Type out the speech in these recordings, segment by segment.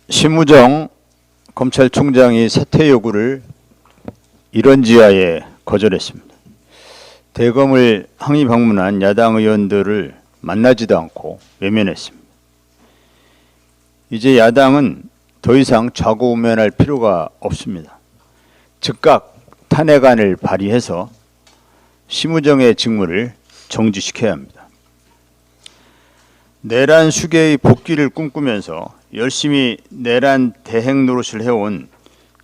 심우정 검찰총장이 사퇴 요구를 이런지하에 거절했습니다. 대검을 항의 방문한 야당 의원들을 만나지도 않고 외면했습니다. 이제 야당은 더 이상 좌고우면할 필요가 없습니다. 즉각 탄핵안을 발의해서 심우정의 직무를 정지시켜야 합니다. 내란 수계의 복귀를 꿈꾸면서 열심히 내란 대행 노릇을 해온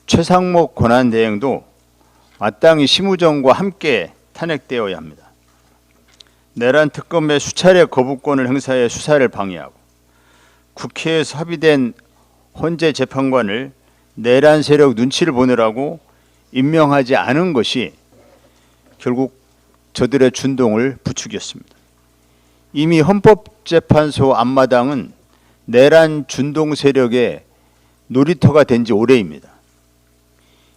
최상목 권한대행도 마땅히 심우정과 함께 탄핵되어야 합니다. 내란 특검의 수차례 거부권을 행사해 수사를 방해하고 국회에서 합의된 헌재 재판관을 내란 세력 눈치를 보느라고 임명하지 않은 것이 결국 저들의 준동을 부추겼습니다. 이미 헌법재판소 앞마당은 내란 준동 세력의 놀이터가 된 지 오래입니다.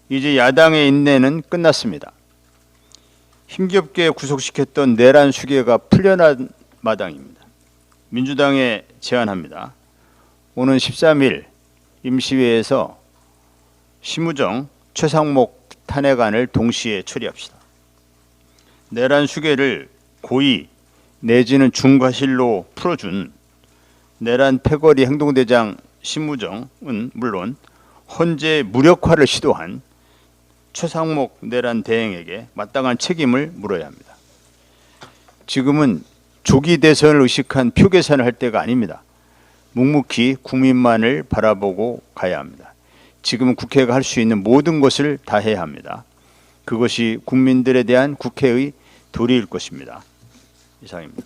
이제 야당의 인내는 끝났습니다. 힘겹게 구속시켰던 내란 수괴가 풀려난 마당입니다. 민주당에 제안합니다. 오는 13일 임시회에서 심우정, 최상목 탄핵안을 동시에 처리합시다. 내란 수괴를 고의 내지는 중과실로 풀어준 내란 패거리 행동대장 심우정은 물론 헌재 무력화를 시도한 최상목 내란 대행에게 마땅한 책임을 물어야 합니다. 지금은 조기 대선을 의식한 표 계산을 할 때가 아닙니다. 묵묵히 국민만을 바라보고 가야 합니다. 지금은 국회가 할 수 있는 모든 것을 다 해야 합니다. 그것이 국민들에 대한 국회의 도리일 것입니다. 이상입니다.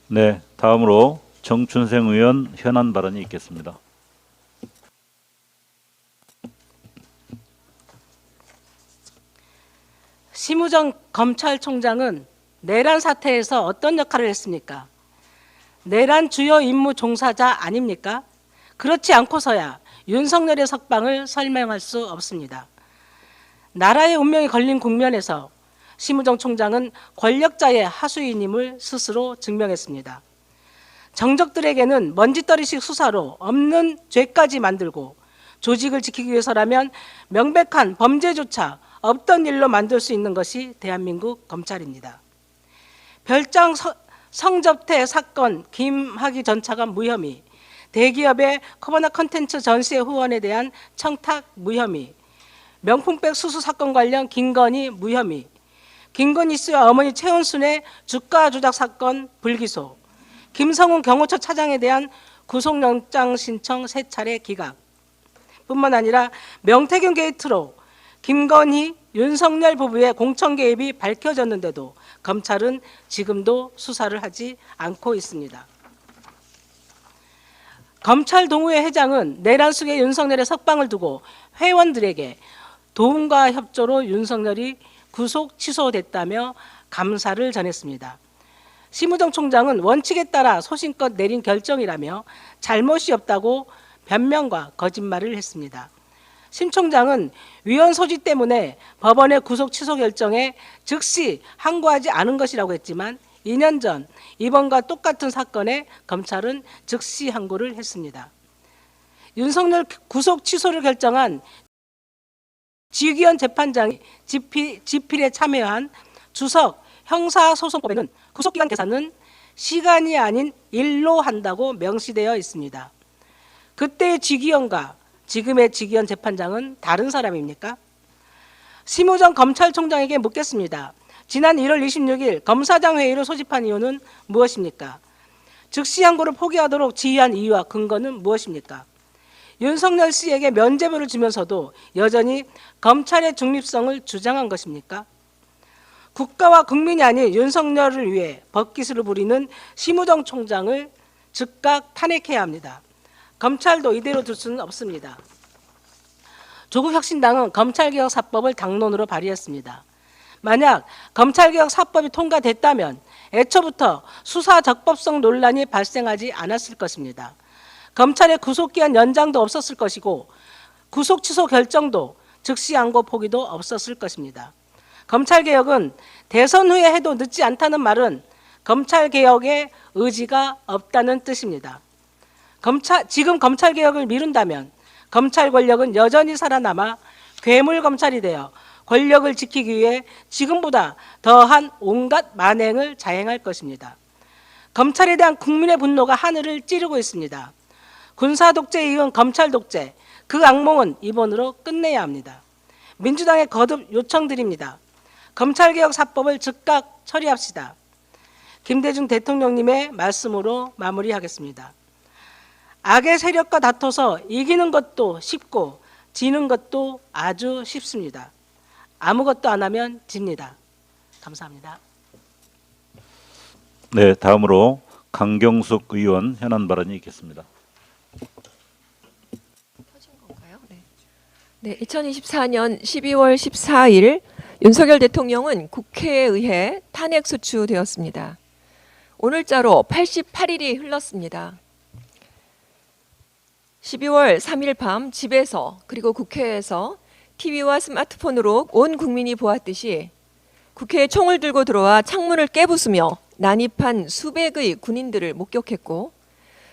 네, 다음으로 정춘생 의원 현안 발언이 있겠습니다. 심우정 검찰총장은 내란 사태에서 어떤 역할을 했습니까? 내란 주요 임무 종사자 아닙니까? 그렇지 않고서야 윤석열의 석방을 설명할 수 없습니다. 나라의 운명이 걸린 국면에서 심우정 총장은 권력자의 하수인임을 스스로 증명했습니다. 정적들에게는 먼지떨이식 수사로 없는 죄까지 만들고 조직을 지키기 위해서라면 명백한 범죄조차 없던 일로 만들 수 있는 것이 대한민국 검찰입니다. 별장 성접대 사건 김학의 전 차관 무혐의, 대기업의 코로나 콘텐츠 전시회 후원에 대한 청탁 무혐의, 명품백 수수 사건 관련 김건희 무혐의, 김건희 씨와 어머니 최은순의 주가 조작 사건 불기소, 김성훈 경호처 차장에 대한 구속영장 신청 3차례 기각 뿐만 아니라 명태균 게이트로 김건희, 윤석열 부부의 공천 개입이 밝혀졌는데도 검찰은 지금도 수사를 하지 않고 있습니다. 검찰 동호회 회장은 내란 속의 윤석열의 석방을 두고 회원들에게 도움과 협조로 윤석열이 구속 취소됐다며 감사를 전했습니다. 심우정 총장은 원칙에 따라 소신껏 내린 결정이라며 잘못이 없다고 변명과 거짓말을 했습니다. 심 총장은 위헌 소지 때문에 법원의 구속 취소 결정에 즉시 항고하지 않은 것이라고 했지만 2년 전 이번과 똑같은 사건에 검찰은 즉시 항고를 했습니다. 윤석열 구속 취소를 결정한 지휘원 재판장이 집필에 참여한 주석 형사소송법에는 구속기간 계산은 시간이 아닌 일로 한다고 명시되어 있습니다. 그때의 지휘원과 지금의 지휘원 재판장은 다른 사람입니까? 심우정 검찰총장에게 묻겠습니다. 지난 1월 26일 검사장 회의를 소집한 이유는 무엇입니까? 즉시 항고를 포기하도록 지휘한 이유와 근거는 무엇입니까? 윤석열 씨에게 면죄부를 주면서도 여전히 검찰의 중립성을 주장한 것입니까? 국가와 국민이 아닌 윤석열을 위해 법기술을 부리는 심우정 총장을 즉각 탄핵해야 합니다. 검찰도 이대로 둘 수는 없습니다. 조국혁신당은 검찰개혁 4법을 당론으로 발의했습니다. 만약 검찰개혁 4법이 통과됐다면 애초부터 수사 적법성 논란이 발생하지 않았을 것입니다. 검찰의 구속기한 연장도 없었을 것이고 구속 취소 결정도 즉시 항고 포기도 없었을 것입니다. 검찰개혁은 대선 후에 해도 늦지 않다는 말은 검찰개혁에 의지가 없다는 뜻입니다. 지금 검찰개혁을 미룬다면 검찰 권력은 여전히 살아남아 괴물 검찰이 되어 권력을 지키기 위해 지금보다 더한 온갖 만행을 자행할 것입니다. 검찰에 대한 국민의 분노가 하늘을 찌르고 있습니다. 군사 독재에 이은 검찰 독재, 그 악몽은 이번으로 끝내야 합니다. 민주당에 거듭 요청드립니다. 검찰개혁 4법을 즉각 처리합시다. 김대중 대통령님의 말씀으로 마무리하겠습니다. 악의 세력과 다퉈서 이기는 것도 쉽고 지는 것도 아주 쉽습니다. 아무것도 안 하면 집니다. 감사합니다. 네, 다음으로 강경숙 의원 현안 발언이 있겠습니다. 네, 2024년 12월 14일 윤석열 대통령은 국회에 의해 탄핵 소추되었습니다. 오늘자로 88일이 흘렀습니다. 12월 3일 밤 집에서 그리고 국회에서 TV와 스마트폰으로 온 국민이 보았듯이 국회에 총을 들고 들어와 창문을 깨부수며 난입한 수백의 군인들을 목격했고,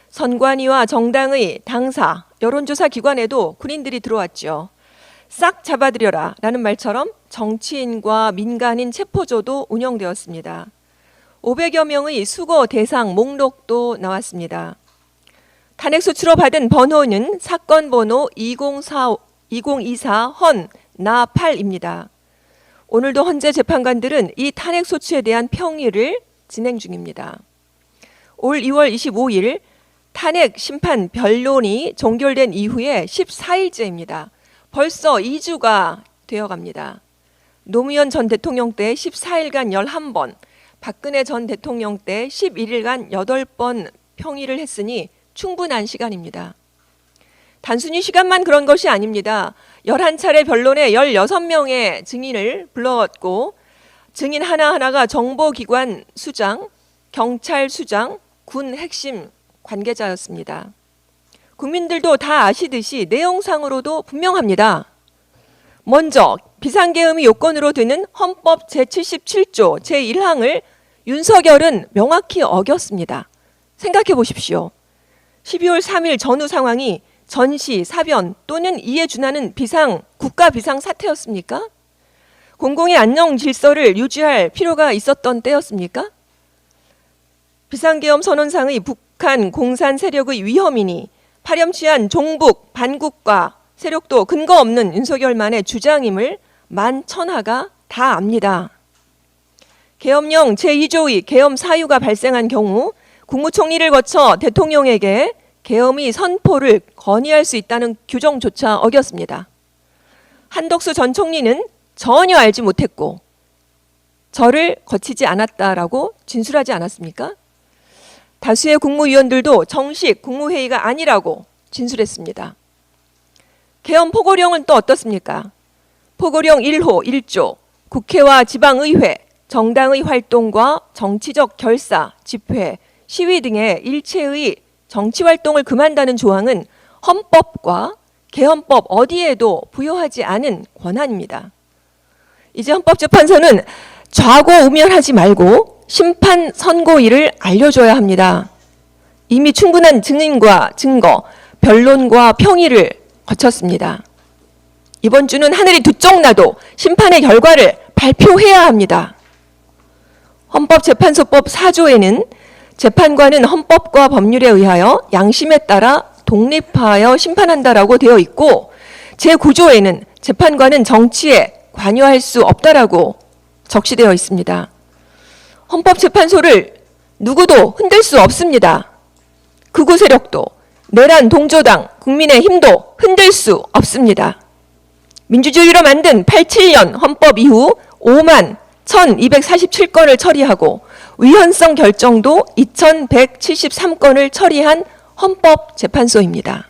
선관위와 정당의 당사, 여론조사 기관에도 군인들이 들어왔죠. 싹 잡아들여라 라는 말처럼 정치인과 민간인 체포조도 운영되었습니다. 500여 명의 수거 대상 목록도 나왔습니다. 탄핵 소추로 받은 번호는 사건 번호 2024헌 나8입니다. 오늘도 헌재 재판관들은 이 탄핵 소추에 대한 평의를 진행 중입니다. 올 2월 25일 탄핵 심판 변론이 종결된 이후에 14일째입니다. 벌써 2주가 되어갑니다. 노무현 전 대통령 때 14일간 11번, 박근혜 전 대통령 때 11일간 8번 평의를 했으니 충분한 시간입니다. 단순히 시간만 그런 것이 아닙니다. 11차례 변론에 16명의 증인을 불러왔고, 증인 하나하나가 정보기관 수장, 경찰 수장, 군 핵심 관계자였습니다. 국민들도 다 아시듯이 내용상으로도 분명합니다. 먼저 비상계엄이 요건으로 드는 헌법 제77조 제1항을 윤석열은 명확히 어겼습니다. 생각해 보십시오. 12월 3일 전후 상황이 전시, 사변 또는 이에 준하는 국가 비상 사태였습니까? 공공의 안녕 질서를 유지할 필요가 있었던 때였습니까? 비상계엄 선언상의 북한 공산 세력의 위험이니 파렴치한 종북, 반국가 세력도 근거 없는 윤석열만의 주장임을 만천하가 다 압니다. 계엄령 제2조의 계엄 사유가 발생한 경우 국무총리를 거쳐 대통령에게 계엄의 선포를 건의할 수 있다는 규정조차 어겼습니다. 한덕수 전 총리는 전혀 알지 못했고 저를 거치지 않았다라고 진술하지 않았습니까? 다수의 국무위원들도 정식 국무회의가 아니라고 진술했습니다. 계엄 포고령은 또 어떻습니까? 포고령 1호 1조 국회와 지방의회, 정당의 활동과 정치적 결사, 집회, 시위 등의 일체의 정치활동을 금한다는 조항은 헌법과 계엄법 어디에도 부여하지 않은 권한입니다. 이제 헌법재판소는 좌고우면하지 말고 심판 선고일을 알려줘야 합니다. 이미 충분한 증인과 증거, 변론과 평의를 거쳤습니다. 이번 주는 하늘이 두 쪽 나도 심판의 결과를 발표해야 합니다. 헌법재판소법 4조에는 재판관은 헌법과 법률에 의하여 양심에 따라 독립하여 심판한다라고 되어 있고, 제9조에는 재판관은 정치에 관여할 수 없다라고 적시되어 있습니다. 헌법재판소를 누구도 흔들 수 없습니다. 극우 세력도, 내란 동조당, 국민의힘도 흔들 수 없습니다. 민주주의로 만든 87년 헌법 이후 5만 1247건을 처리하고 위헌성 결정도 2173건을 처리한 헌법재판소입니다.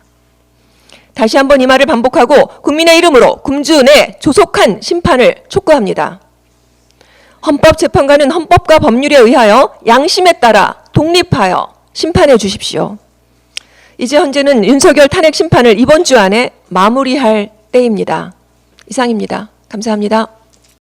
다시 한번 이 말을 반복하고 국민의 이름으로 굶주 내 조속한 심판을 촉구합니다. 헌법재판관은 헌법과 법률에 의하여 양심에 따라 독립하여 심판해 주십시오. 이제 현재는 윤석열 탄핵 심판을 이번 주 안에 마무리할 때입니다. 이상입니다. 감사합니다.